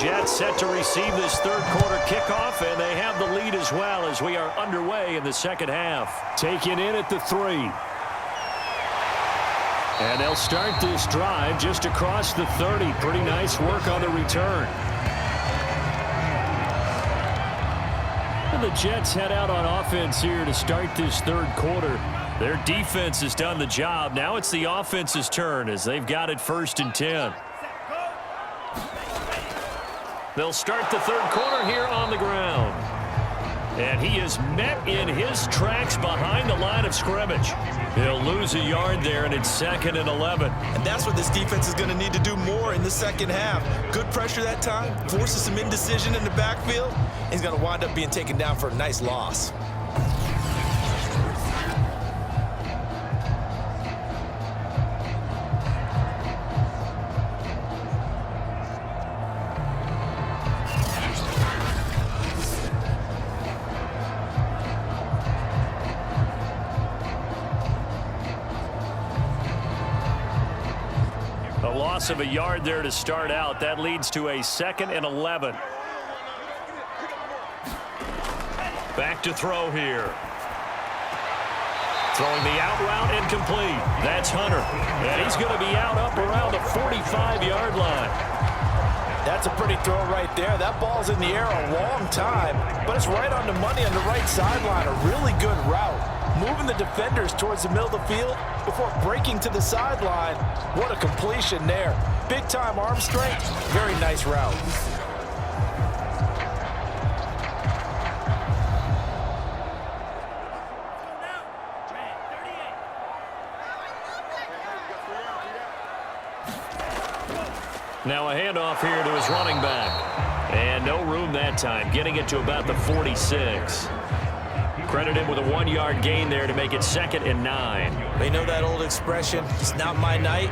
Jets set to receive this third quarter kickoff, and they have the lead as well as we are underway in the second half. Taken in at the 3. And they'll start this drive just across the 30. Pretty nice work on the return. And the Jets head out on offense here to start this third quarter. Their defense has done the job. Now it's the offense's turn as they've got it 1st and 10. They'll start the third quarter here on the ground. And he is met in his tracks behind the line of scrimmage. He'll lose a yard there, and it's 2nd and 11. And that's what this defense is going to need to do more in the second half. Good pressure that time, forces some indecision in the backfield. And he's going to wind up being taken down for a nice loss. Loss of a yard there to start out. That leads to a 2nd and 11. Back to throw here. Throwing the out route incomplete. That's Hunter. And he's going to be out up around the 45-yard line. That's a pretty throw right there. That ball's in the air a long time, but it's right on the money on the right sideline. A really good route. Moving the defenders towards the middle of the field before breaking to the sideline. What a completion there. Big-time arm strength. Very nice route. Now a handoff here to his running back. And no room that time, getting it to about the 46. Credit him with a 1-yard gain there to make it 2nd and 9. They know that old expression, it's not my night.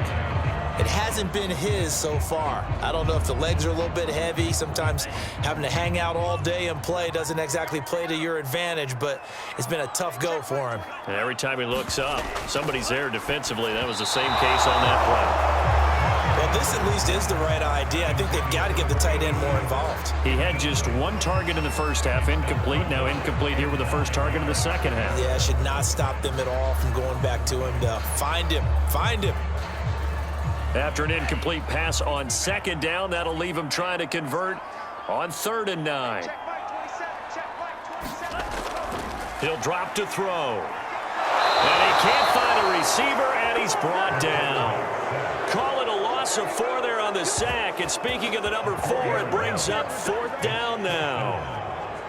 It hasn't been his so far. I don't know if the legs are a little bit heavy. Sometimes having to hang out all day and play doesn't exactly play to your advantage, but it's been a tough go for him. And every time he looks up, somebody's there defensively. That was the same case on that play. Well, this at least is the right idea. I think they've got to get the tight end more involved. He had just 1 target in the first half, incomplete. Now incomplete here with the first target in the second half. Yeah, should not stop them at all from going back to him to find him. Find him. After an incomplete pass on 2nd down, that'll leave him trying to convert on 3rd and 9. He'll drop to throw. And he can't find a receiver, and he's brought down. Call it a loss of 4 there on the sack. And speaking of the number 4, it brings up 4th down now.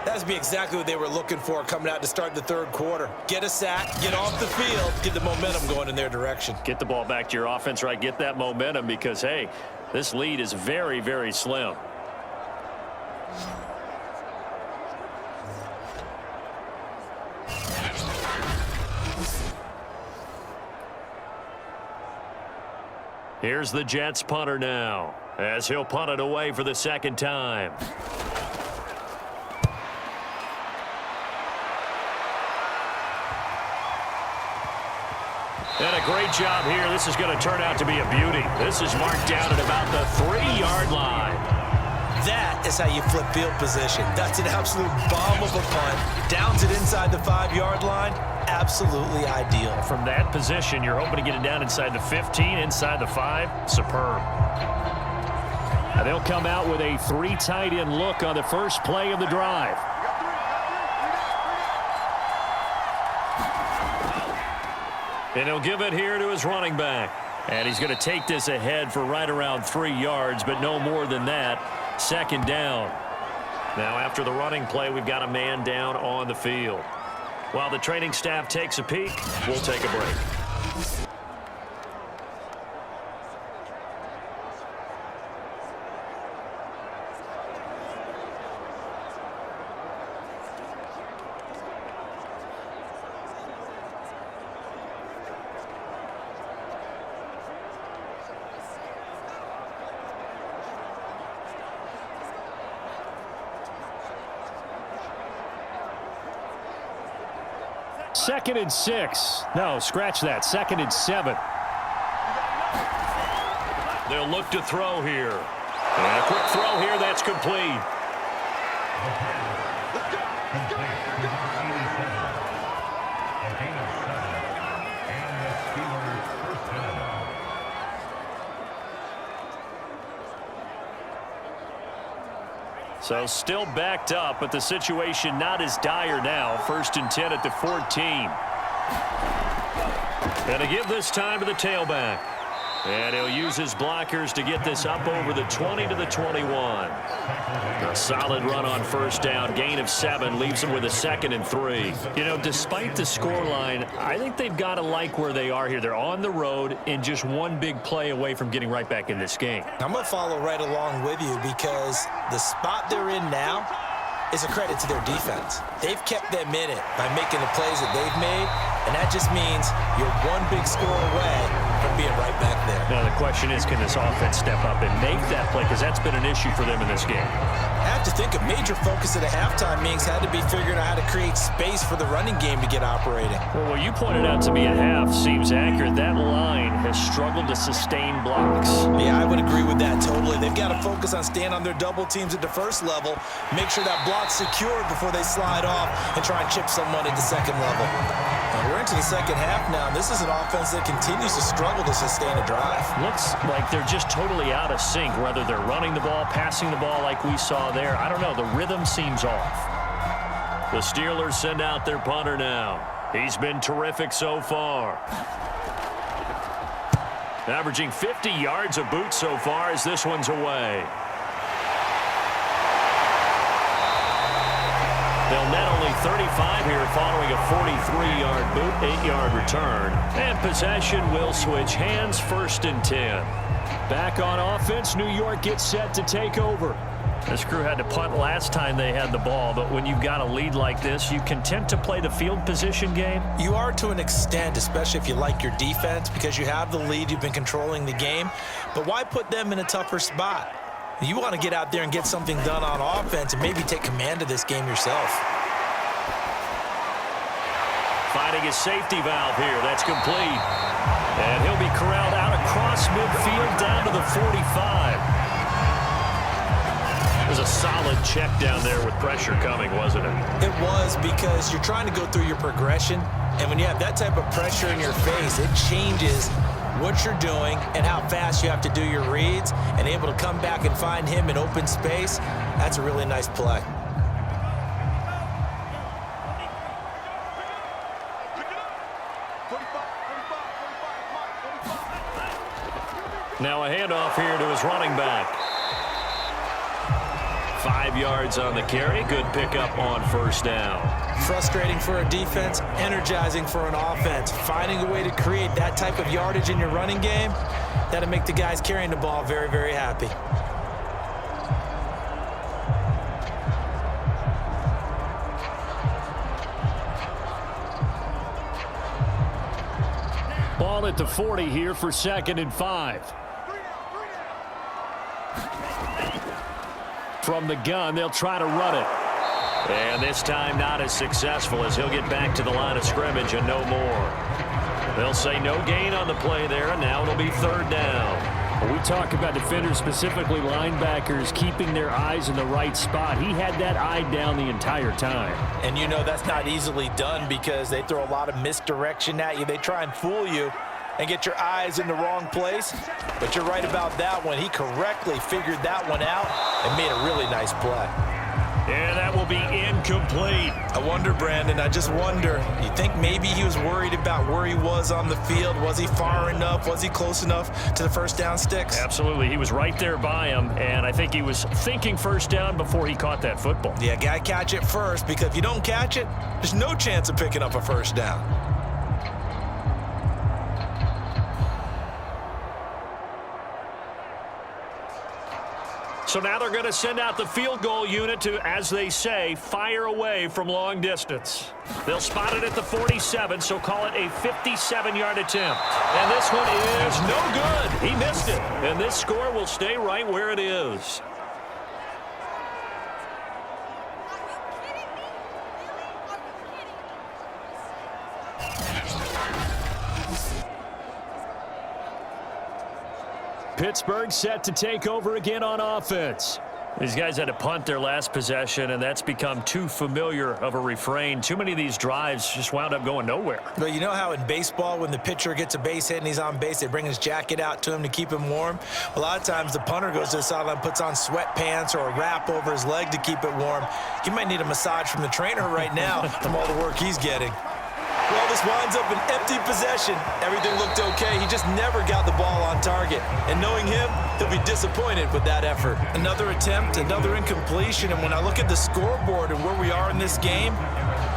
That's be exactly what they were looking for coming out to start the third quarter. Get a sack, get off the field, get the momentum going in their direction. Get the ball back to your offense, right? Get that momentum because, hey, this lead is very, very slim. Here's the Jets punter now as he'll punt it away for the 2nd time. And a great job here. This is going to turn out to be a beauty. This is marked down at about the 3-yard line. That is how you flip field position. That's an absolute bomb of a punt. Downs it inside the 5-yard line. Absolutely ideal. From that position, you're hoping to get it down inside the 15, inside the 5. Superb. And they'll come out with a 3 tight end look on the first play of the drive. And he'll give it here to his running back. And he's going to take this ahead for right around 3 yards, but no more than that. 2nd down. Now after the running play, we've got a man down on the field. While the training staff takes a peek, we'll take a break. Second and 6. No, scratch that. 2nd and 7. They'll look to throw here. And a quick throw here, that's complete. So still backed up, but the situation not as dire now. 1st and 10 at the 14. Going to give this time to the tailback. And he'll use his blockers to get this up over the 20 to the 21. A solid run on 1st down. Gain of 7 leaves him with a 2nd and 3. You know, despite the scoreline, I think they've got to like where they are here. They're on the road and just one big play away from getting right back in this game. I'm going to follow right along with you because the spot they're in now is a credit to their defense. They've kept them in it by making the plays that they've made, and that just means you're one big score away from being right back there. Now the question is, can this offense step up and make that play? Because that's been an issue for them in this game. I have to think a major focus at a halftime means had to be figuring out how to create space for the running game to get operating. Well, what you pointed out to me at half seems accurate. That line has struggled to sustain blocks. Yeah, I would agree with that totally. They've got to focus on staying on their double teams at the first level, make sure that block's secured before they slide off and try and chip someone at the second level. Now, we're into the second half now, and this is an offense that continues to struggle to sustain a drive. Looks like they're just totally out of sync, whether they're running the ball, passing the ball like we saw there. I don't know. The rhythm seems off. The Steelers send out their punter now. He's been terrific so far. Averaging 50 yards a boot so far as this one's away. They'll net only 35 here following a 43-yard boot, 8-yard return. And possession will switch hands, 1st and 10. Back on offense, New York gets set to take over. This crew had to punt last time they had the ball, but when you've got a lead like this, you content to play the field position game? You are to an extent, especially if you like your defense, because you have the lead, you've been controlling the game. But why put them in a tougher spot? You want to get out there and get something done on offense and maybe take command of this game yourself. Finding his safety valve here. That's complete. And he'll be corralled out across midfield down to the 45. It was a solid check down there with pressure coming, wasn't it? It was, because you're trying to go through your progression, and when you have that type of pressure in your face, it changes what you're doing and how fast you have to do your reads, and able to come back and find him in open space. That's a really nice play. Now a handoff here to his running back. 5 yards on the carry. Good pickup on 1st down. Frustrating for a defense, energizing for an offense. Finding a way to create that type of yardage in your running game, that'll make the guys carrying the ball very, very happy. Ball at the 40 here for 2nd and 5. From the gun, they'll try to run it. And this time not as successful, as he'll get back to the line of scrimmage and no more. They'll say no gain on the play there, and now it'll be 3rd down. When we talk about defenders, specifically linebackers, keeping their eyes in the right spot, he had that eye down the entire time. And you know that's not easily done because they throw a lot of misdirection at you. They try and fool you and get your eyes in the wrong place. But you're right about that one. He correctly figured that one out and made a really nice play. And that will be incomplete. I wonder, Brandon, I just wonder, you think maybe he was worried about where he was on the field? Was he far enough? Was he close enough to the 1st down sticks? Absolutely. He was right there by him, and I think he was thinking 1st down before he caught that football. Yeah, got to catch it first, because if you don't catch it, there's no chance of picking up a 1st down. So now they're going to send out the field goal unit to, as they say, fire away from long distance. They'll spot it at the 47, so call it a 57-yard attempt. And this one is no good. He missed it. And this score will stay right where it is. Pittsburgh set to take over again on offense. These guys had to punt their last possession, and that's become too familiar of a refrain. Too many of these drives just wound up going nowhere. Well, you know how in baseball, when the pitcher gets a base hit and he's on base, they bring his jacket out to him to keep him warm? A lot of times the punter goes to the sideline, puts on sweatpants or a wrap over his leg to keep it warm. He might need a massage from the trainer right now from all the work he's getting. Well, this winds up an empty possession. Everything looked okay. He just never got the ball on target. And knowing him, he'll be disappointed with that effort. Another attempt, another incompletion. And when I look at the scoreboard and where we are in this game,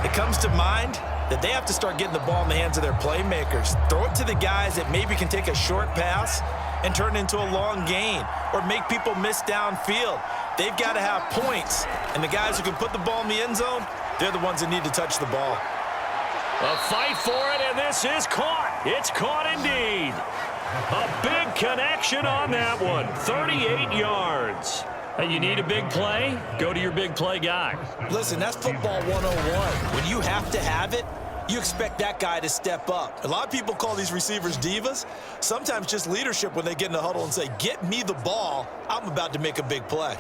it comes to mind that they have to start getting the ball in the hands of their playmakers. Throw it to the guys that maybe can take a short pass and turn it into a long gain or make people miss downfield. They've got to have points. And the guys who can put the ball in the end zone, they're the ones that need to touch the ball. A fight for it, and this is caught. It's caught indeed. A big connection on that one. 38 yards. Hey, you need a big play? Go to your big play guy. Listen, that's football 101. When you have to have it, you expect that guy to step up. A lot of people call these receivers divas. Sometimes just leadership when they get in the huddle and say, get me the ball. I'm about to make a big play.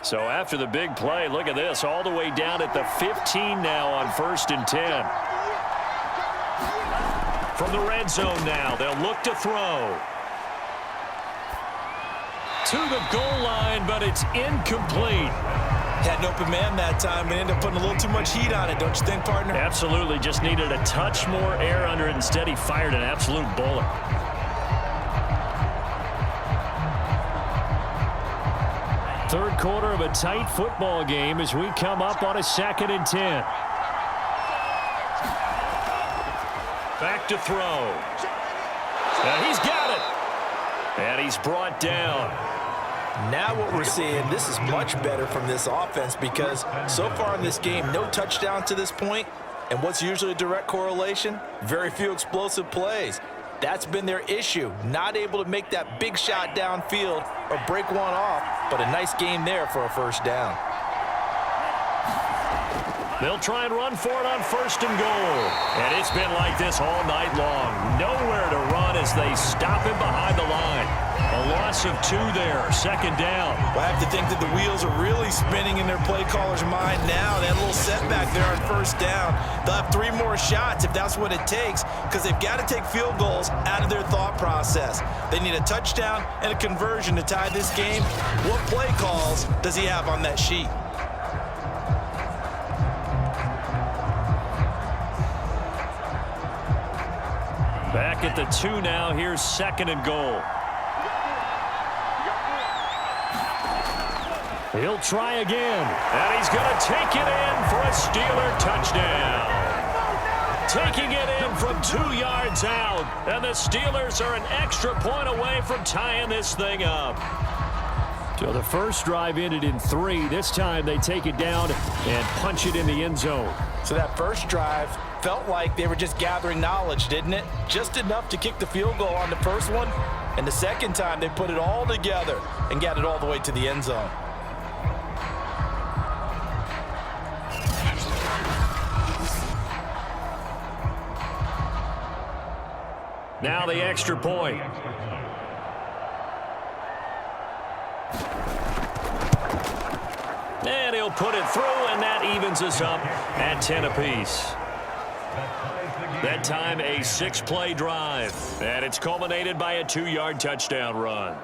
So after the big play, look at this, all the way down at the 15 now on 1st and 10. From the red zone now, they'll look to throw. To the goal line, but it's incomplete. Had an open man that time and ended up putting a little too much heat on it, don't you think, partner? Absolutely, just needed a touch more air under it. Instead, he fired an absolute bullet. Third quarter of a tight football game as we come up on a 2nd and 10. Back to throw. And he's got it. And he's brought down. Now what we're seeing, this is much better from this offense because so far in this game, no touchdown to this point. And what's usually a direct correlation? Very few explosive plays. That's been their issue, not able to make that big shot downfield or break one off, but a nice game there for a first down. They'll try and run for it on 1st and goal. And it's been like this all night long. Nowhere to run as they stop him behind the line. A loss of 2 there, 2nd down. Well, I have to think that the wheels are really spinning in their play caller's mind now. They had a little setback there on 1st down. They'll have 3 more shots if that's what it takes because they've got to take field goals out of their thought process. They need a touchdown and a conversion to tie this game. What play calls does he have on that sheet? Back at the 2 now. Here's 2nd and goal. He'll try again. And he's going to take it in for a Steeler touchdown. Taking it in from 2 yards out. And the Steelers are an extra point away from tying this thing up. So the first drive ended in 3. This time they take it down and punch it in the end zone. So that first drive felt like they were just gathering knowledge, didn't it? Just enough to kick the field goal on the first one. And the second time they put it all together and got it all the way to the end zone. Now the extra point. And he'll put it through, and that evens us up at 10 apiece. That time a 6-play drive, and it's culminated by a 2-yard touchdown run.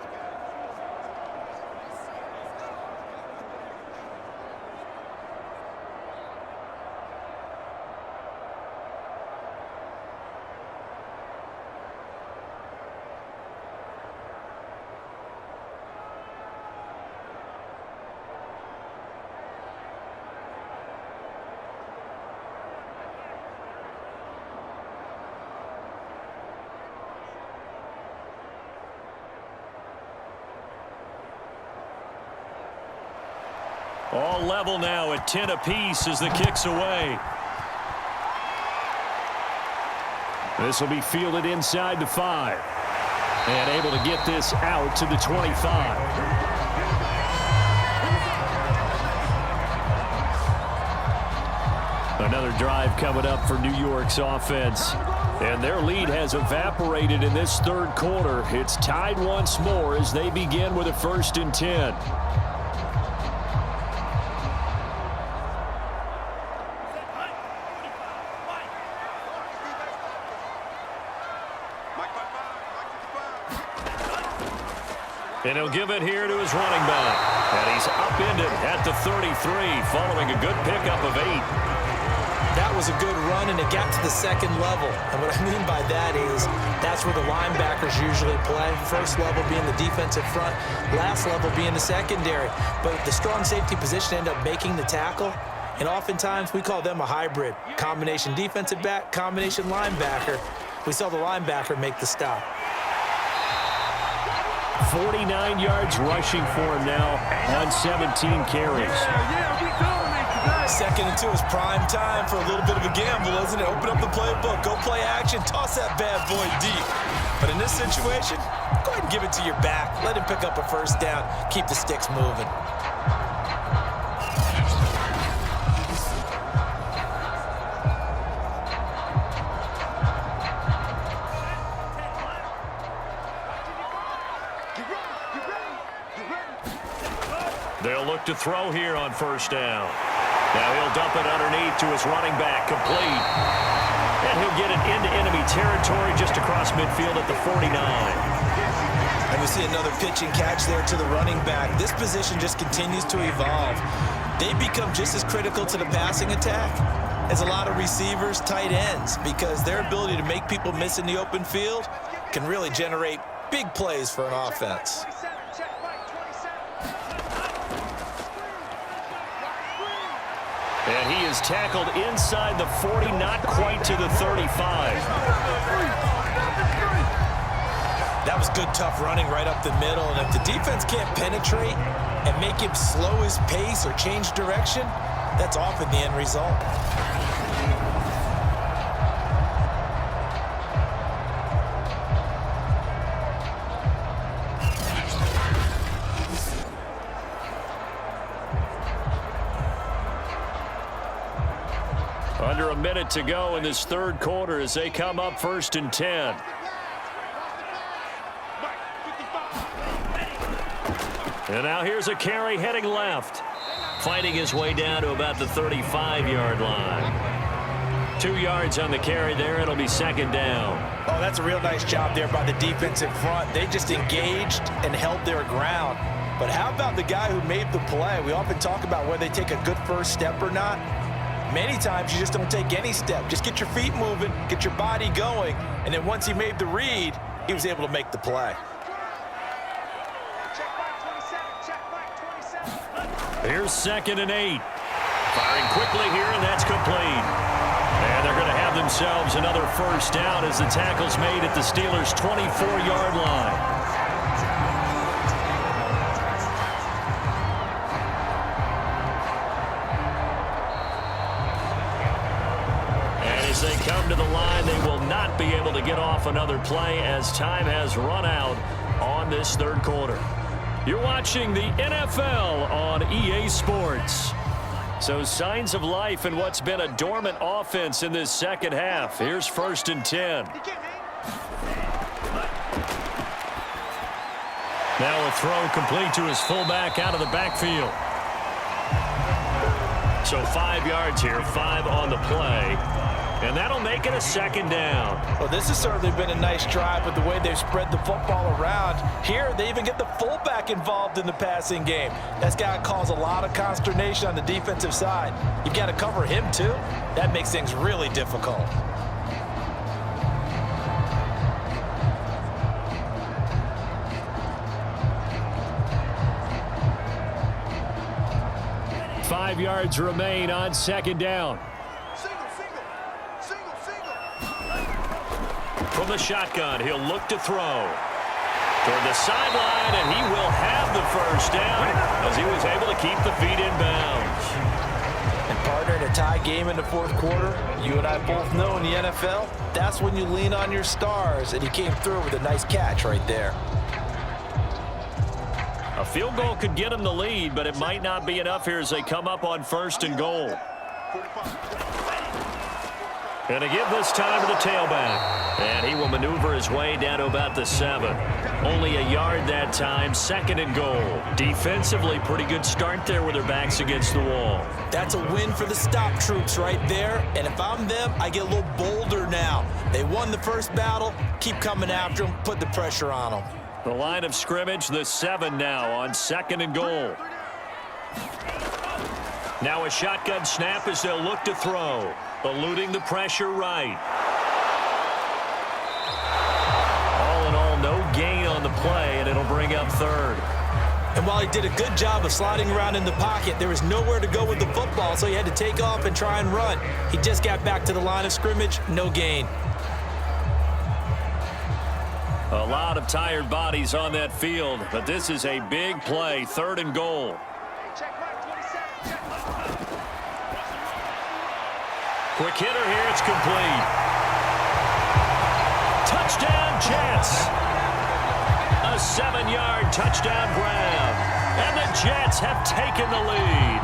All level now at 10 apiece as the kick's away. This will be fielded inside the 5. And able to get this out to the 25. Another drive coming up for New York's offense. And their lead has evaporated in this third quarter. It's tied once more as they begin with a 1st and 10. And he'll give it here to his running back. And he's upended at the 33 following a good pickup of 8. That was a good run, and it got to the second level. And what I mean by that is that's where the linebackers usually play. First level being the defensive front, last level being the secondary. But the strong safety position ended up making the tackle. And oftentimes we call them a hybrid. Combination defensive back, combination linebacker. We saw the linebacker make the stop. 49 yards rushing for him now on 17 carries. 2nd and 2 is prime time for a little bit of a gamble, isn't it? Open up the playbook, go play action, toss that bad boy deep. But in this situation, go ahead and give it to your back. Let him pick up a 1st down, keep the sticks moving. They'll look to throw here on 1st down. Now he'll dump it underneath to his running back, complete. And he'll get it into enemy territory just across midfield at the 49. And we see another pitch and catch there to the running back. This position just continues to evolve. They become just as critical to the passing attack as a lot of receivers, tight ends, because their ability to make people miss in the open field can really generate big plays for an offense. And he is tackled inside the 40, not quite to the 35. That was good, tough running right up the middle. And if the defense can't penetrate and make him slow his pace or change direction, that's often the end result. Under a minute to go in this third quarter as they come up 1st and 10. And now here's a carry heading left. Fighting his way down to about the 35-yard line. 2 yards on the carry there. It'll be 2nd down. Oh, that's a real nice job there by the defensive front. They just engaged and held their ground. But how about the guy who made the play? We often talk about whether they take a good first step or not. Many times you just don't take any step. Just get your feet moving, get your body going, and then once he made the read, he was able to make the play. Here's 2nd and 8. Firing quickly here, and that's complete. And they're going to have themselves another 1st down as the tackle's made at the Steelers' 24-yard line. As they come to the line, they will not be able to get off another play as time has run out on this third quarter. You're watching the NFL on EA Sports. So signs of life in what's been a dormant offense in this second half. Here's 1st and 10. Now a throw complete to his fullback out of the backfield. So 5 yards here, 5 on the play. And that'll make it a 2nd down. Well, this has certainly been a nice drive with the way they've spread the football around. Here, they even get the fullback involved in the passing game. That's got to cause a lot of consternation on the defensive side. You've got to cover him, too. That makes things really difficult. Five yards remain on 2nd down. From the shotgun, he'll look to throw. Toward the sideline, and he will have the 1st down as he was able to keep the feet in bounds. And partner, in a tie game in the 4th quarter, you and I both know in the NFL, that's when you lean on your stars, and he came through with a nice catch right there. A field goal could get him the lead, but it might not be enough here as they come up on 1st and goal. Going to give this time to the tailback. And he will maneuver his way down to about the 7. Only a yard that time, 2nd and goal. Defensively, pretty good start there with their backs against the wall. That's a win for the stop troops right there. And if I'm them, I get a little bolder now. They won the first battle. Keep coming after them. Put the pressure on them. The line of scrimmage, the 7 now on 2nd and goal. Now a shotgun snap as they'll look to throw. Eluding the pressure right. All in all, no gain on the play, and it'll bring up 3rd. And while he did a good job of sliding around in the pocket, there was nowhere to go with the football, so he had to take off and try and run. He just got back to the line of scrimmage, no gain. A lot of tired bodies on that field, but this is a big play, 3rd and goal. Quick hitter here, it's complete. Touchdown, Jets. A 7-yard touchdown grab. And the Jets have taken the lead.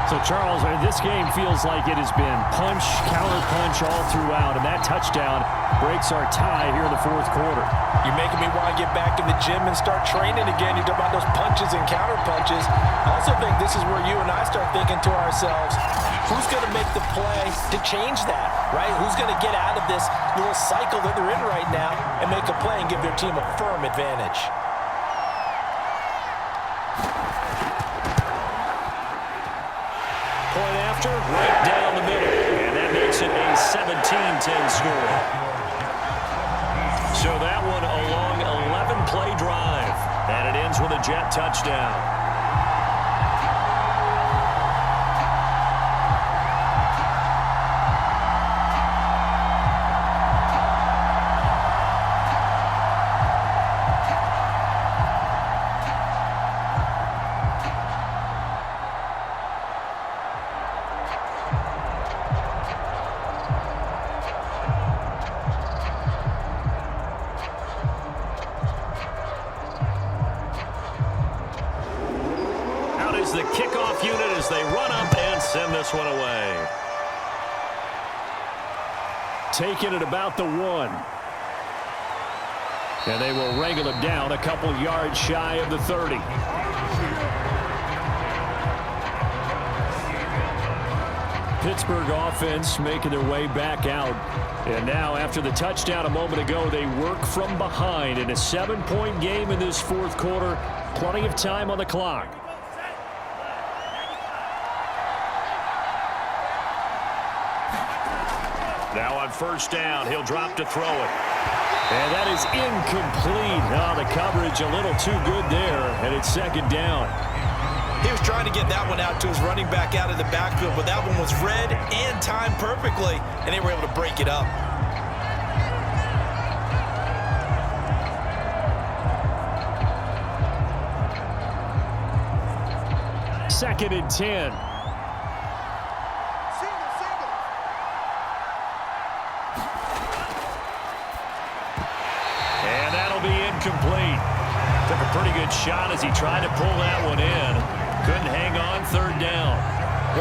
So, Charles, this game feels like it has been punch, counter-punch all throughout, and that touchdown breaks our tie here in the 4th quarter. You're making me want to get back in the gym and start training again. You talk about those punches and counter-punches. I also think this is where you and I start thinking to ourselves, who's going to make the play to change that, right? Who's going to get out of this little cycle that they're in right now and make a play and give their team a firm advantage? Point after, right down the middle. And that makes it a 17-10 score. So that one a long 11-play drive. And it ends with a Jet touchdown. The kickoff unit as they run up and send this one away. Taking it about the 1. And they will wrangle it down a couple yards shy of the 30. Pittsburgh offense making their way back out. And now after the touchdown a moment ago, they work from behind in a 7-point game in this 4th quarter. Plenty of time on the clock. Now on 1st down, he'll drop to throw it. And that is incomplete. Oh, the coverage a little too good there, and it's 2nd down. He was trying to get that one out to his running back out of the backfield, but that one was read and timed perfectly, and they were able to break it up. Second and 10. Incomplete. Took a pretty good shot as he tried to pull that one in. Couldn't hang on, 3rd down.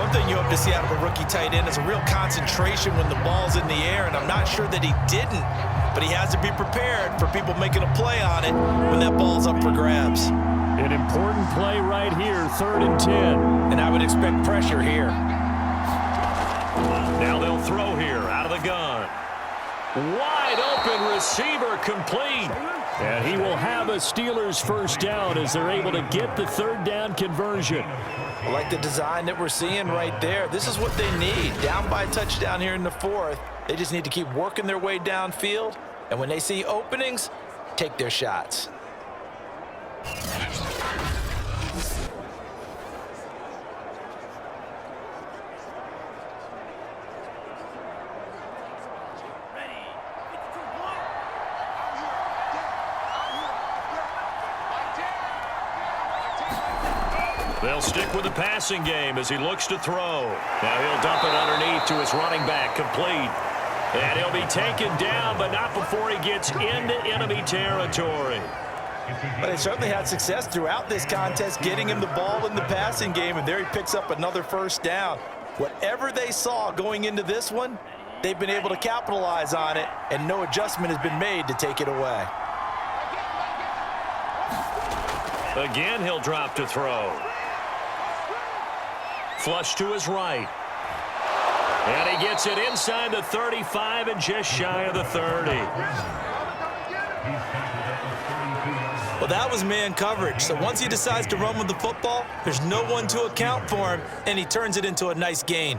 One thing you hope to see out of a rookie tight end is a real concentration when the ball's in the air, and I'm not sure that he didn't, but he has to be prepared for people making a play on it when that ball's up for grabs. An important play right here, 3rd and 10. And I would expect pressure here. Now they'll throw here out of the gun. Wide open receiver complete. And he will have a Steelers 1st down as they're able to get the 3rd down conversion. I like the design that we're seeing right there. This is what they need. Down by a touchdown here in the 4th. They just need to keep working their way downfield. And when they see openings, take their shots. They'll stick with the passing game as he looks to throw. Now he'll dump it underneath to his running back, complete. And he'll be taken down, but not before he gets into enemy territory. But they certainly had success throughout this contest, getting him the ball in the passing game, and there he picks up another 1st down. Whatever they saw going into this one, they've been able to capitalize on it, and no adjustment has been made to take it away. Again, he'll drop to throw. Flush to his right. And he gets it inside the 35 and just shy of the 30. Well, that was man coverage. So once he decides to run with the football, there's no one to account for him, and he turns it into a nice gain.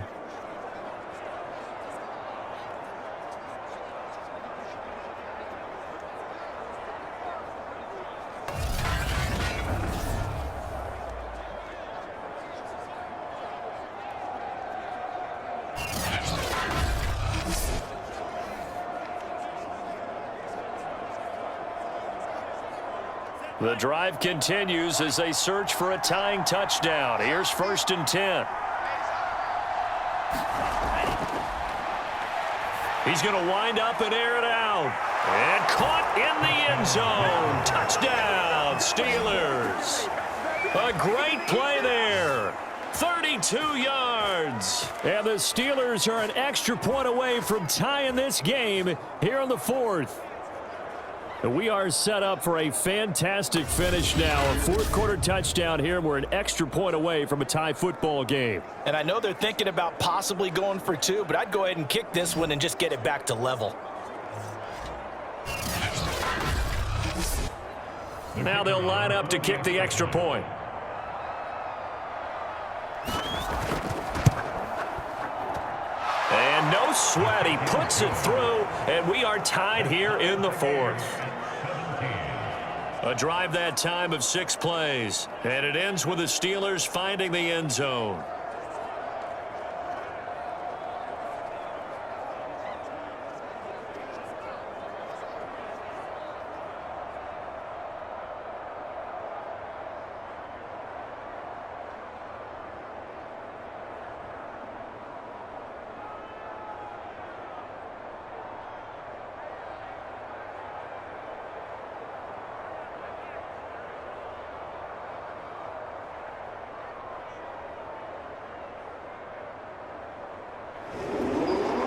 The drive continues as they search for a tying touchdown. Here's 1st and 10. He's going to wind up and air it out. And caught in the end zone. Touchdown, Steelers. A great play there. 32 yards. And the Steelers are an extra point away from tying this game here in the 4th. We are set up for a fantastic finish now. A 4th quarter touchdown here. We're an extra point away from a tie football game. And I know they're thinking about possibly going for 2, but I'd go ahead and kick this one and just get it back to level. Now they'll line up to kick the extra point. And no sweat. He puts it through, and we are tied here in the 4th. A drive that time of 6 plays, and it ends with the Steelers finding the end zone.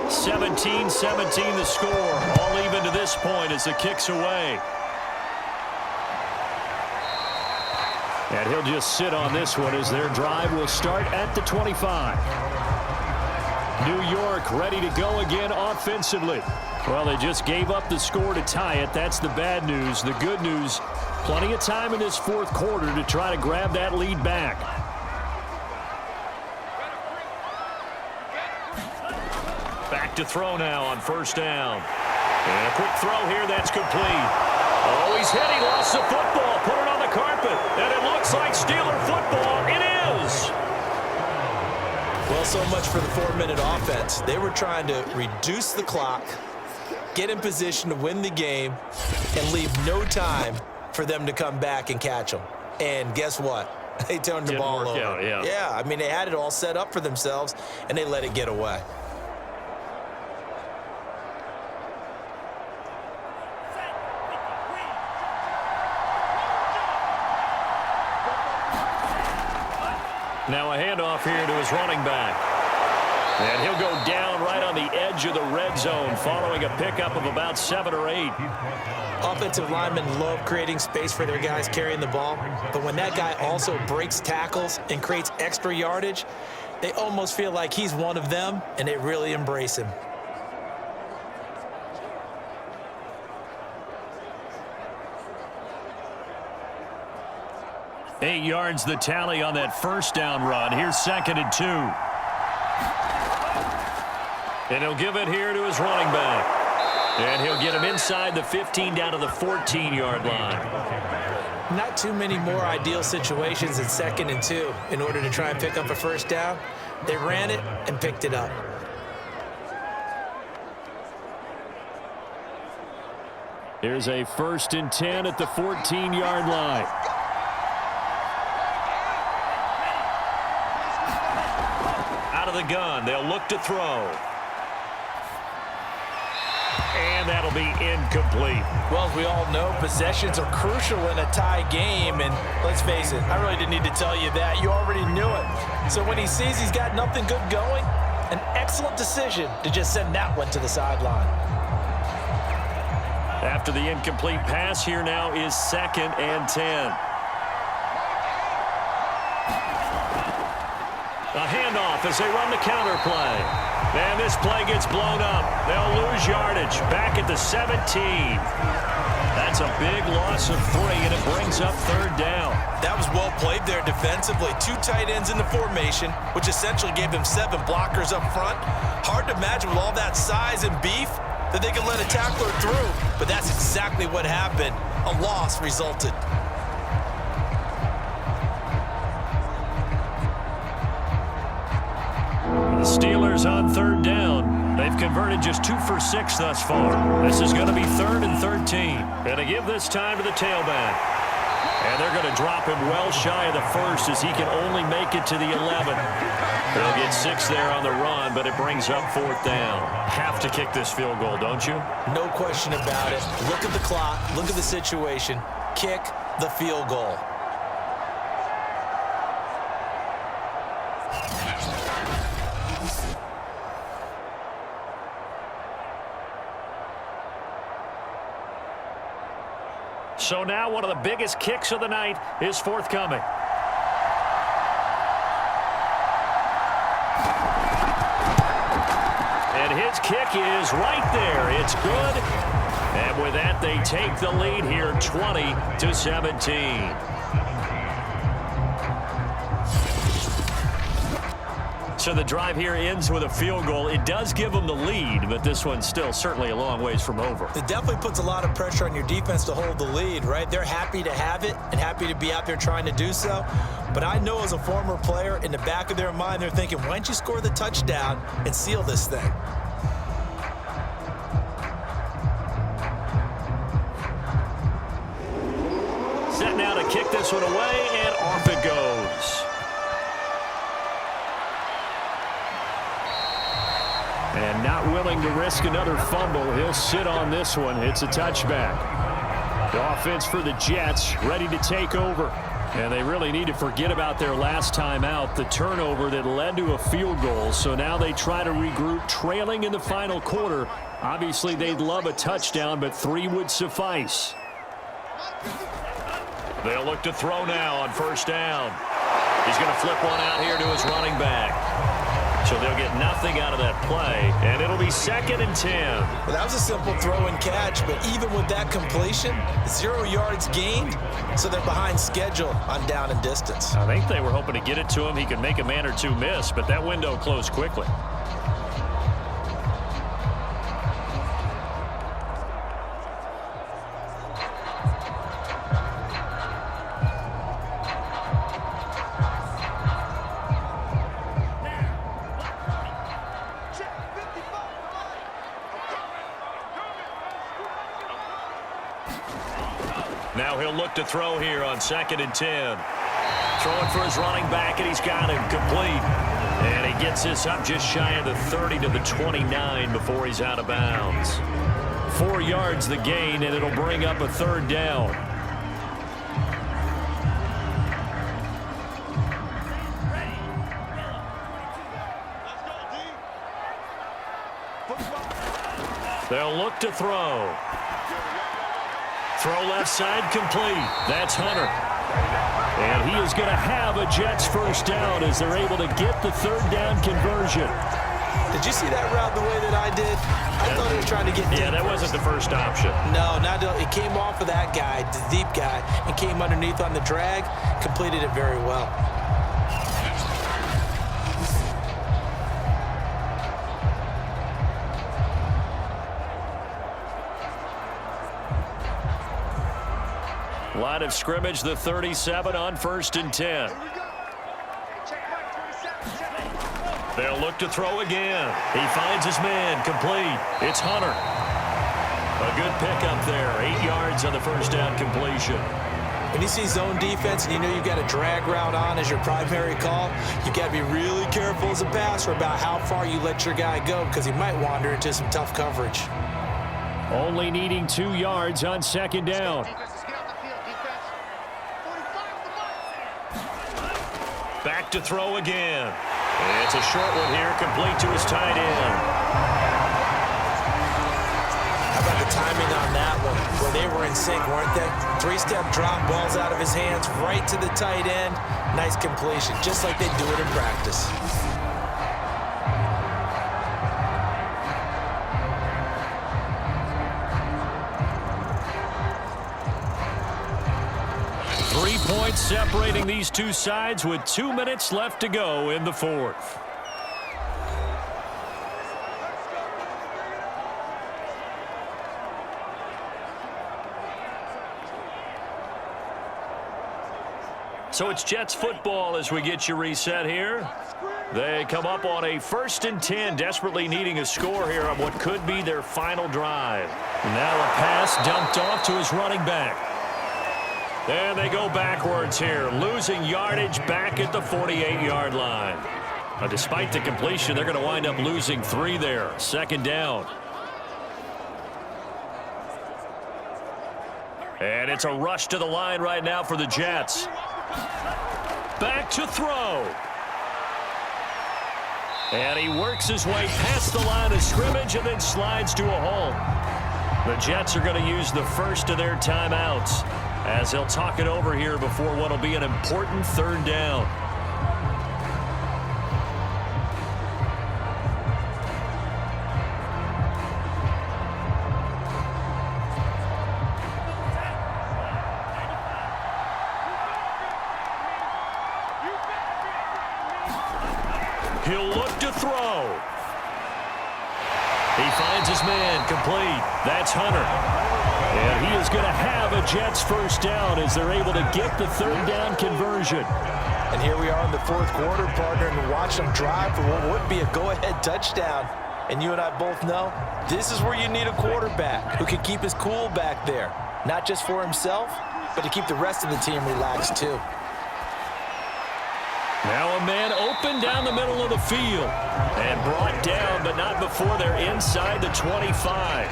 (17-17) the score. All even to this point as the kick's away. And he'll just sit on this one as their drive will start at the 25. New York ready to go again offensively. Well, they just gave up the score to tie it. That's the bad news. The good news, plenty of time in this 4th quarter to try to grab that lead back. Back to throw now on 1st down. And a quick throw here that's complete. Oh, he's hit. He lost the football. Put it on the carpet. And it looks like Steeler football. It is. Well, so much for the 4-minute offense. They were trying to reduce the clock, get in position to win the game, and leave no time for them to come back and catch them. And guess what? They turned the ball over. Out, Yeah, I mean, they had it all set up for themselves, and they let it get away. Now a handoff here to his running back. And he'll go down right on the edge of the red zone following a pickup of about 7 or 8. Offensive linemen love creating space for their guys carrying the ball, but when that guy also breaks tackles and creates extra yardage, they almost feel like he's one of them, and they really embrace him. Eight yards the tally on that 1st down run. Here's 2nd and 2. And he'll give it here to his running back. And he'll get him inside the 15 down to the 14-yard line. Not too many more ideal situations than 2nd and 2 in order to try and pick up a 1st down. They ran it and picked it up. Here's a 1st and 10 at the 14-yard line. Out of the gun, they'll look to throw. And that'll be incomplete. Well, as we all know, possessions are crucial in a tie game, and let's face it, I really didn't need to tell you that. You already knew it. So when he sees he's got nothing good going, An excellent decision to just send that one to the sideline. After the incomplete pass, here now is 2nd and 10. A handoff as they run the counter play. And this play gets blown up. They'll lose yardage back at the 17. That's a big loss of 3, and it brings up 3rd down. That was well played there defensively. 2 tight ends in the formation, which essentially gave them 7 blockers up front. Hard to imagine with all that size and beef that they could let a tackler through, but that's exactly what happened. A loss resulted. The Steelers on 3rd down. They've converted just 2 for 6 thus far. This is going to be 3rd and 13. Going to give this time to the tailback. And they're going to drop him well shy of the 1st as he can only make it to the 11. They'll get 6 there on the run, but it brings up 4th down. Have to kick this field goal, don't you? No question about it. Look at the clock. Look at the situation. Kick the field goal. So now one of the biggest kicks of the night is forthcoming. And his kick is right there. It's good. And with that, they take the lead here 20-17. So the drive here ends with a field goal. It does give them the lead, but this one's still certainly a long ways from over. It definitely puts a lot of pressure on your defense to hold the lead, right? They're happy to have it and happy to be out there trying to do so. But I know as a former player, in the back of their mind, they're thinking, why don't you score the touchdown and seal this thing? Set now to kick this one away, and off it goes. And not willing to risk another fumble. He'll sit on this one. It's a touchback. The offense for the Jets ready to take over. And they really need to forget about their last time out, the turnover that led to a field goal. So now they try to regroup, trailing in the final quarter. Obviously, they'd love a touchdown, but 3 would suffice. They'll look to throw now on 1st down. He's going to flip one out here to his running back. So they'll get nothing out of that play, and it'll be 2nd and 10. Well, that was a simple throw and catch, but even with that completion, 0 yards gained, so they're behind schedule on down and distance. I think they were hoping to get it to him. He could make a man or 2 miss, but that window closed quickly. Now he'll look to throw here on 2nd and 10. Throwing for his running back, and he's got him complete. And he gets this up just shy of the 30 to the 29 before he's out of bounds. 4 yards the gain, and it'll bring up a 3rd down. They'll look to throw. Throw left side complete. That's Hunter. And he is going to have a Jets 1st down as they're able to get the 3rd down conversion. Did you see that route the way that I did? I thought he was trying to get deep. Yeah, that wasn't the first option. No, not it came off of that guy, the deep guy, and came underneath on the drag, completed it very well. Line of scrimmage, the 37 on 1st and 10. They'll look to throw again. He finds his man, complete. It's Hunter. A good pickup there, 8 yards on the 1st down completion. When you see zone defense and you know you've got a drag route on as your primary call, you've got to be really careful as a passer about how far you let your guy go because he might wander into some tough coverage. Only needing 2 yards on 2nd down. Back to throw again. It's a short one here, complete to his tight end. How about the timing on that one? Where they were in sync, weren't they? Three-step drop, balls out of his hands, right to the tight end. Nice completion, just like they do it in practice. Points separating these two sides with 2 minutes left to go in the fourth. So it's Jets football as we get you reset here. They come up on a 1st and 10, desperately needing a score here on what could be their final drive. Now a pass dumped off to his running back. And they go backwards here, losing yardage back at the 48-yard line. Despite the completion, they're going to wind up losing 3 there. 2nd down. And it's a rush to the line right now for the Jets. Back to throw. And he works his way past the line of scrimmage and then slides to a halt. The Jets are going to use the first of their timeouts as they'll talk it over here before what will be an important 3rd down. He'll look to throw. He finds his man, complete. That's Hunter. And he is going to have a Jets 1st down as they're able to get the 3rd down conversion. And here we are in the 4th quarter, partner, and watch them drive for what would be a go-ahead touchdown. And you and I both know this is where you need a quarterback who can keep his cool back there. Not just for himself, but to keep the rest of the team relaxed too. Now a man open down the middle of the field. And brought down, but not before they're inside the 25.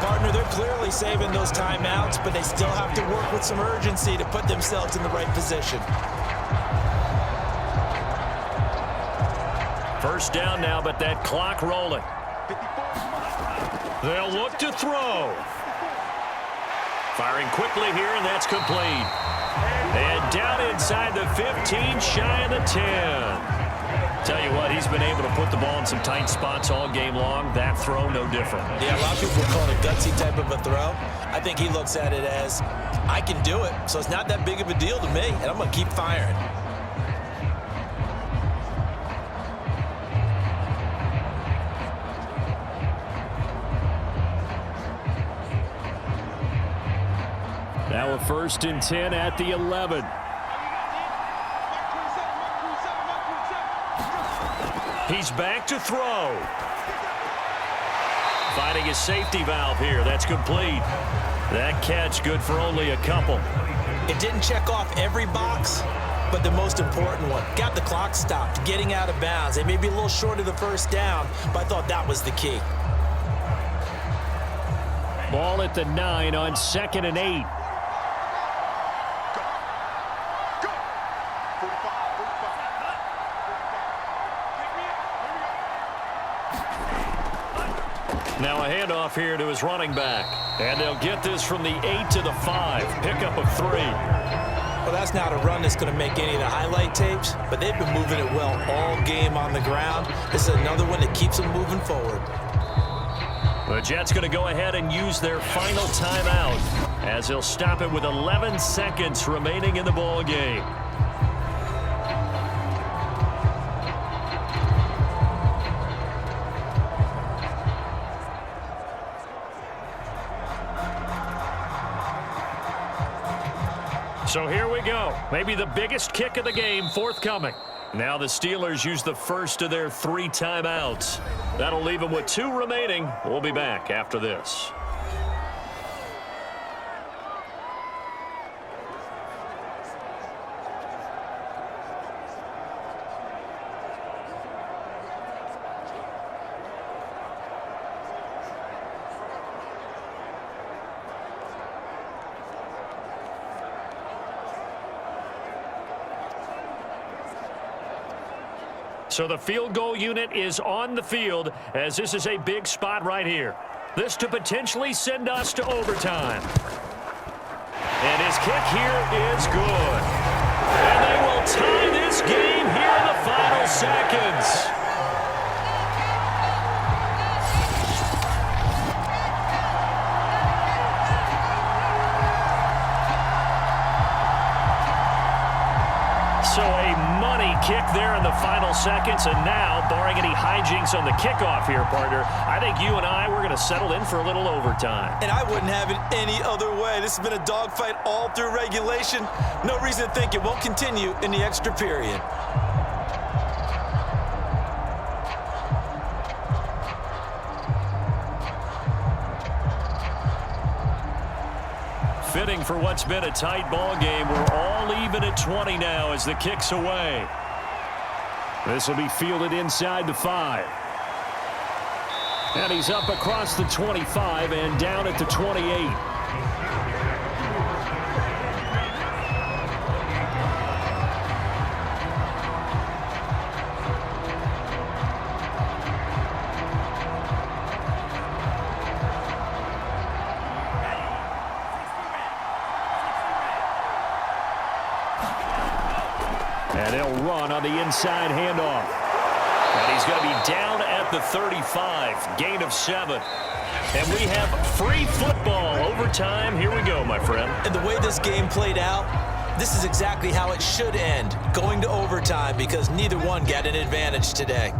Partner, they're clearly saving those timeouts, but they still have to work with some urgency to put themselves in the right position. 1st down now, but that clock rolling. They'll look to throw. Firing quickly here, and that's complete. And down inside the 15, shy of the 10. Tell you what, he's been able to put the ball in some tight spots all game long. That throw, no different. Yeah, a lot of people would call it a gutsy type of a throw. I think he looks at it as, I can do it, so it's not that big of a deal to me, and I'm going to keep firing. Now a 1st and 10 at the 11. He's back to throw. Finding his safety valve here. That's complete. That catch good for only a couple. It didn't check off every box, but the most important one. Got the clock stopped, getting out of bounds. They may be a little short of the 1st down, but I thought that was the key. Ball at the 9 on 2nd and 8. Now a handoff here to his running back. And they'll get this from the 8 to the 5. Pickup of 3. Well, that's not a run that's going to make any of the highlight tapes, but they've been moving it well all game on the ground. This is another one that keeps them moving forward. The Jets going to go ahead and use their final timeout as they'll stop it with 11 seconds remaining in the ball game. So here we go. Maybe the biggest kick of the game forthcoming. Now the Steelers use the first of their 3 timeouts. That'll leave them with 2 remaining. We'll be back after this. So the field goal unit is on the field as this is a big spot right here. This to potentially send us to overtime. And his kick here is good. And they will tie this game here in the final seconds. So a money kick there in the final seconds, and now, barring any hijinks on the kickoff here, partner, I think you and I, we're going to settle in for a little overtime. And I wouldn't have it any other way. This has been a dogfight all through regulation. No reason to think it won't continue in the extra period. Fitting for what's been a tight ball game. We're all even at 20 now as the kick's away. This will be fielded inside the 5. And he's up across the 25 and down at the 28. And they'll run on the inside handoff. And he's going to be down at the 35. Gain of 7. And we have free football. Overtime. Here we go, my friend. And the way this game played out, this is exactly how it should end. Going to overtime because neither one got an advantage today.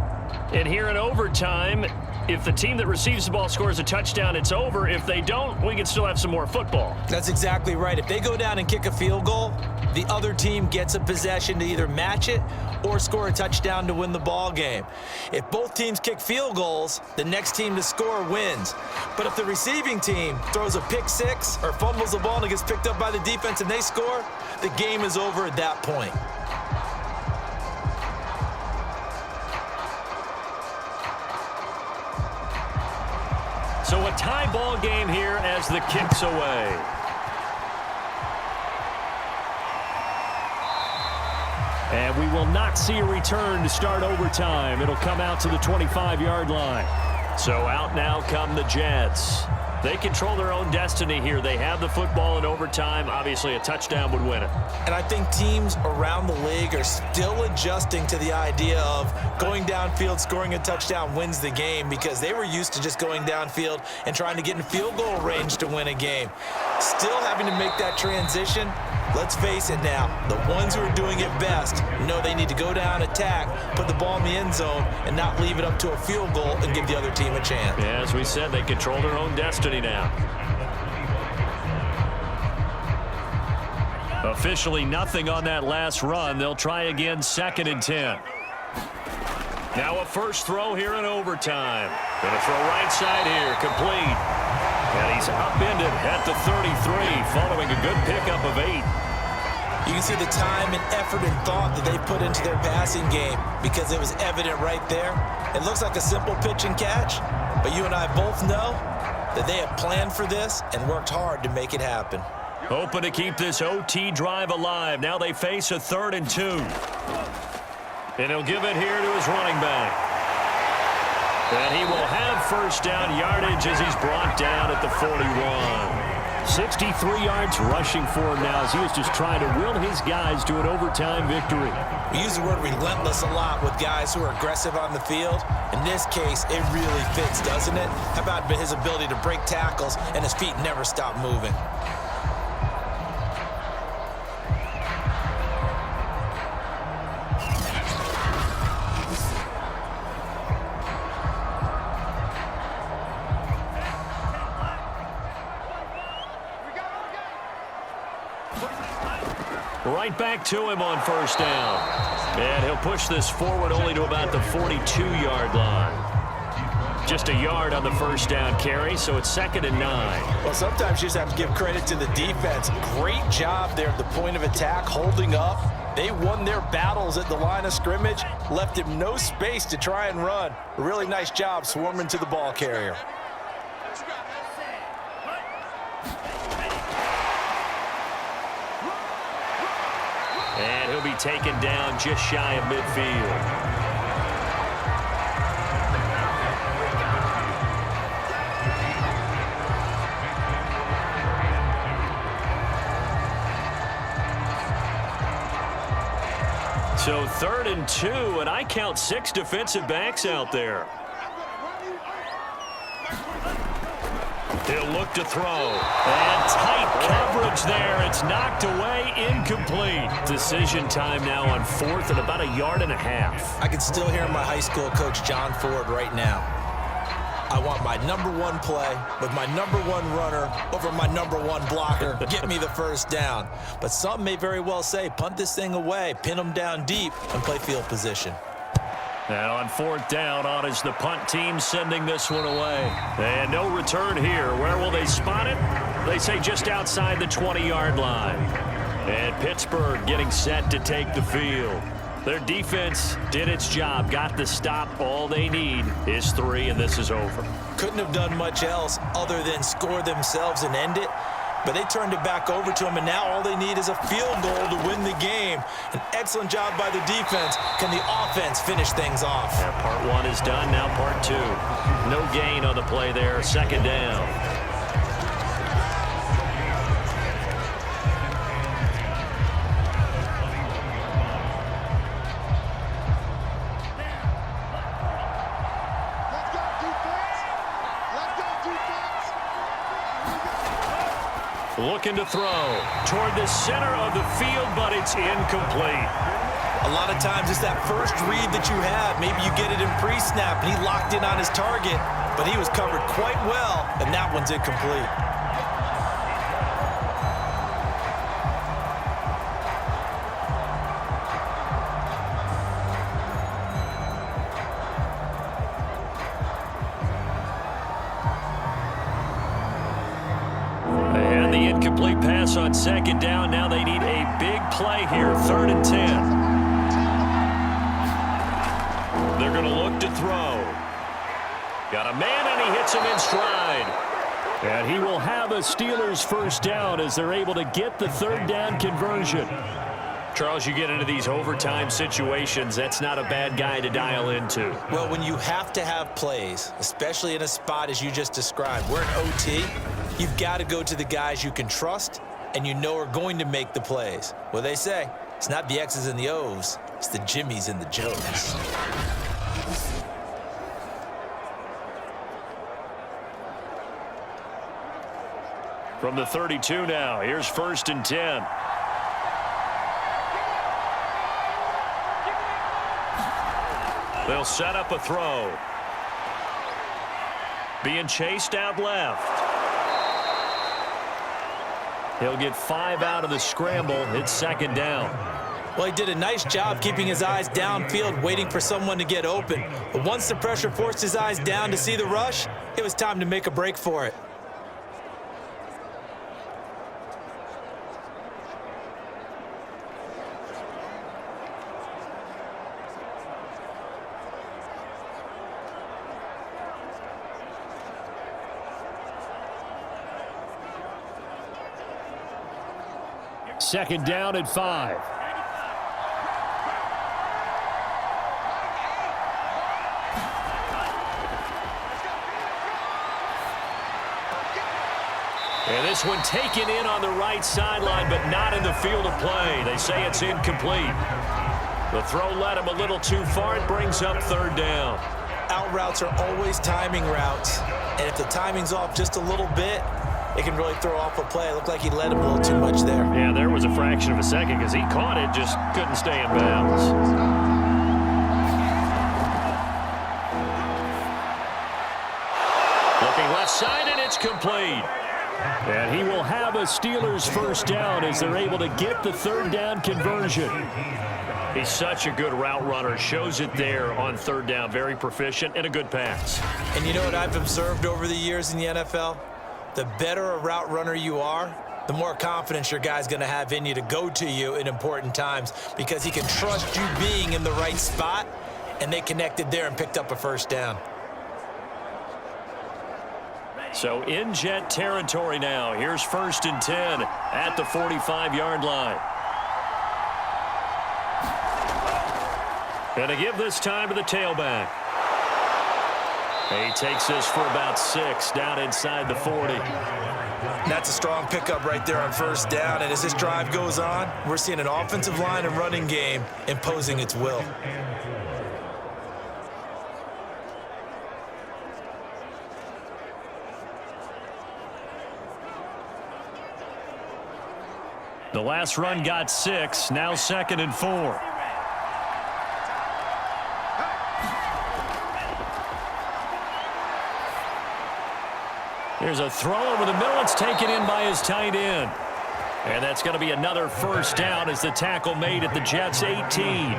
And here in overtime, if the team that receives the ball scores a touchdown, it's over. If they don't, we can still have some more football. That's exactly right. If they go down and kick a field goal, the other team gets a possession to either match it or score a touchdown to win the ball game. If both teams kick field goals, the next team to score wins. But if the receiving team throws a pick six or fumbles the ball and it gets picked up by the defense and they score, the game is over at that point. So a tie ball game here as the kick's away. And we will not see a return to start overtime. It'll come out to the 25-yard line. So out now come the Jets. They control their own destiny here. They have the football in overtime. Obviously, a touchdown would win it. And I think teams around the league are still adjusting to the idea of going downfield, scoring a touchdown wins the game because they were used to just going downfield and trying to get in field goal range to win a game. Still having to make that transition. Let's face it now, the ones who are doing it best know they need to go down, attack, put the ball in the end zone, and not leave it up to a field goal and give the other team a chance. Yeah, as we said, they control their own destiny now. Officially nothing on that last run. They'll try again, 2nd and 10. Now a first throw here in overtime. Going to throw right side here, complete. And he's upended at the 33, following a good pickup of 8. You can see the time and effort and thought that they put into their passing game because it was evident right there. It looks like a simple pitch and catch, but you and I both know that they have planned for this and worked hard to make it happen. Hoping to keep this OT drive alive. Now they face a 3rd and 2. And he'll give it here to his running back. And he will have first down yardage as he's brought down at the 41. 63 yards rushing for him now as he is just trying to will his guys to an overtime victory. We use the word relentless a lot with guys who are aggressive on the field. In this case, it really fits, doesn't it? How about his ability to break tackles and his feet never stop moving? Right back to him on first down. And he'll push this forward only to about the 42-yard line. Just a yard on the first down carry, so it's 2nd and 9. Well, sometimes you just have to give credit to the defense. Great job there at the point of attack, holding up. They won their battles at the line of scrimmage, left him no space to try and run. A really nice job swarming to the ball carrier. And he'll be taken down just shy of midfield. So 3rd and 2, and I count 6 defensive backs out there. He'll look to throw. And tight coverage there. It's knocked away, incomplete. Decision time now on 4th and about 1.5 yards. I can still hear my high school coach, John Ford, right now. I want my #1 play with my #1 runner over my #1 blocker. Get me the first down. But some may very well say, punt this thing away, pin them down deep, and play field position. And on 4th down, on is the punt team sending this one away. And no return here. Where will they spot it? They say just outside the 20-yard line. And Pittsburgh getting set to take the field. Their defense did its job, got the stop. All they need is 3, and this is over. Couldn't have done much else other than score themselves and end it. But they turned it back over to him, and now all they need is a field goal to win the game. An excellent job by the defense. Can the offense finish things off? Yeah, part 1 is done, now part 2. No gain on the play there, 2nd down. Looking to throw toward the center of the field, but it's incomplete. A lot of times it's that first read that you have. Maybe you get it in pre-snap, and he locked in on his target, but he was covered quite well, and that one's incomplete. Incomplete pass on 2nd down. Now they need a big play here. 3rd and 10. They're going to look to throw. Got a man, and he hits him in stride. And he will have a Steelers first down as they're able to get the 3rd down conversion. Charles, you get into these overtime situations, that's not a bad guy to dial into. Well, when you have to have plays, especially in a spot as you just described, we're in OT, you've got to go to the guys you can trust and you know are going to make the plays. Well, they say it's not the X's and the O's, it's the Jimmies and the Joes. From the 32 now, here's 1st and 10. They'll set up a throw. Being chased out left. He'll get 5 out of the scramble. It's 2nd down. Well, he did a nice job keeping his eyes downfield, waiting for someone to get open. But once the pressure forced his eyes down to see the rush, it was time to make a break for it. Second down at 5. And this one taken in on the right sideline, but not in the field of play. They say it's incomplete. The throw led him a little too far. It brings up 3rd down. Out routes are always timing routes. And if the timing's off just a little bit, it can really throw off a play. It looked like he led him a little too much there. Yeah, there was a fraction of a second because he caught it, just couldn't stay in bounds. Looking left side, and it's complete. And he will have a Steelers first down as they're able to get the 3rd down conversion. He's such a good route runner. Shows it there on 3rd down. Very proficient and a good pass. And you know what I've observed over the years in the NFL? The better a route runner you are, the more confidence your guy's going to have in you to go to you in important times because he can trust you being in the right spot, and they connected there and picked up a first down. So in Jet territory now. Here's 1st and 10 at the 45-yard line. And to give this time to the tailback. He takes this for about 6 down inside the 40. That's a strong pickup right there on first down, and as this drive goes on, we're seeing an offensive line and running game imposing its will. The last run got 6, now 2nd and 4. Here's a throw over the middle. It's taken in by his tight end. And that's going to be another first down as the tackle made at the Jets' 18.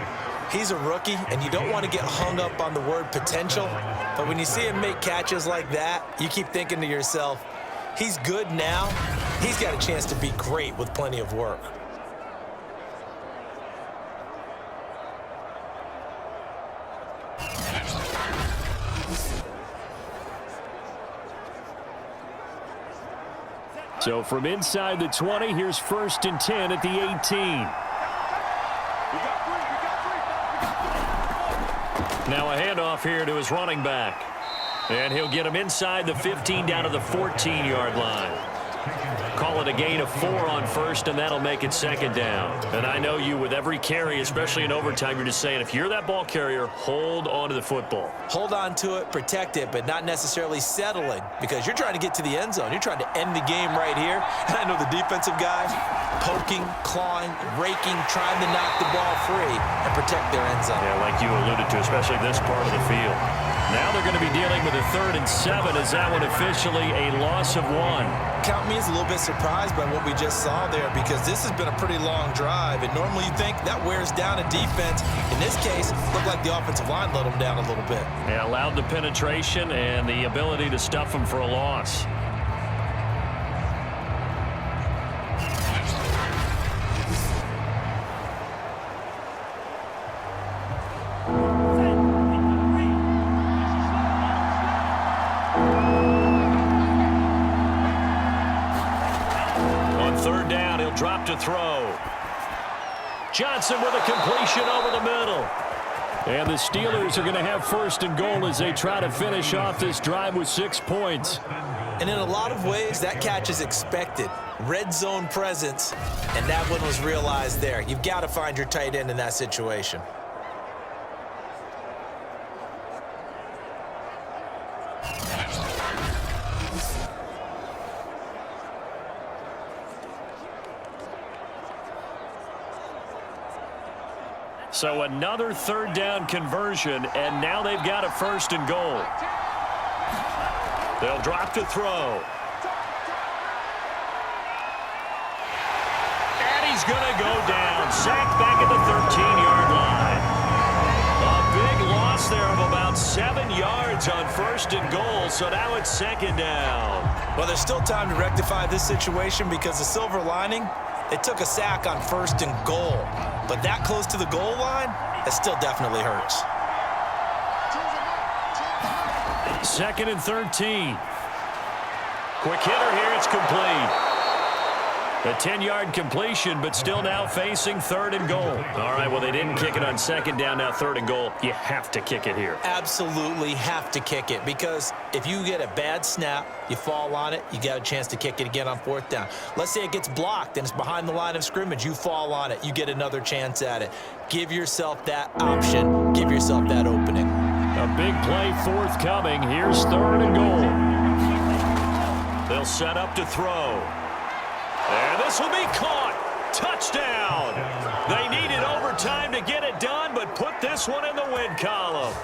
He's a rookie, and you don't want to get hung up on the word potential. But when you see him make catches like that, you keep thinking to yourself, he's good now. He's got a chance to be great with plenty of work. So from inside the 20, here's 1st and 10 at the 18. Now a handoff here to his running back. And he'll get him inside the 15 down to the 14-yard line. Call it a gain of 4 on first, and that'll make it 2nd down. And I know you, with every carry, especially in overtime, you're just saying, if you're that ball carrier, hold on to the football. Hold on to it, protect it, but not necessarily settling, because you're trying to get to the end zone. You're trying to end the game right here. And I know the defensive guys poking, clawing, raking, trying to knock the ball free and protect their end zone. Yeah, like you alluded to, especially this part of the field. Now they're going to be dealing with a 3rd and 7. Is that one officially a loss of 1? Count me as a little bit surprised by what we just saw there, because this has been a pretty long drive, and normally you think that wears down a defense. In this case, it looked like the offensive line let them down a little bit. Yeah, allowed the penetration and the ability to stuff them for a loss. Drop to throw. Johnson with a completion over the middle. And the Steelers are going to have 1st and goal as they try to finish off this drive with 6 points. And in a lot of ways, that catch is expected. Red zone presence, and that one was realized there. You've got to find your tight end in that situation. So another 3rd down conversion, and now they've got a 1st and goal. They'll drop to throw. And he's going to go down. Sacked back at the 13-yard line. A big loss there of about 7 yards on 1st and goal, so now it's 2nd down. Well, there's still time to rectify this situation, because the silver lining, they took a sack on 1st and goal. But that close to the goal line, it still definitely hurts. 2nd and 13. Quick hitter here, it's complete. A 10-yard completion, but still now facing 3rd and goal. All right, well, they didn't kick it on 2nd down, now 3rd and goal. You have to kick it here. Absolutely have to kick it, because if you get a bad snap, you fall on it, you got a chance to kick it again on 4th down. Let's say it gets blocked and it's behind the line of scrimmage. You fall on it, you get another chance at it. Give yourself that option. Give yourself that opening. A big play forthcoming. Here's 3rd and goal. They'll set up to throw. And this will be caught. Touchdown. They needed overtime to get it done, but put this one in the win column.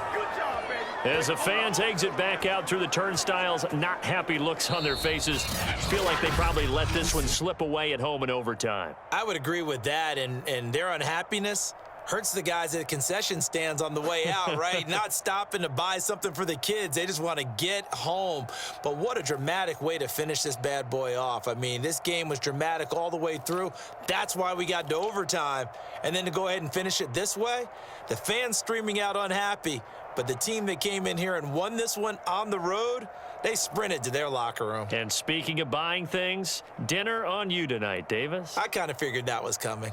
As the fans exit back out through the turnstiles, not happy looks on their faces. Feel like they probably let this one slip away at home in overtime. I would agree with that, and their unhappiness hurts the guys at the concession stands on the way out, right? Not stopping to buy something for the kids. They just want to get home. But what a dramatic way to finish this bad boy off. I mean, this game was dramatic all the way through. That's why we got to overtime. And then to go ahead and finish it this way, the fans streaming out unhappy. But the team that came in here and won this one on the road, they sprinted to their locker room. And speaking of buying things, dinner on you tonight, Davis. I kind of figured that was coming.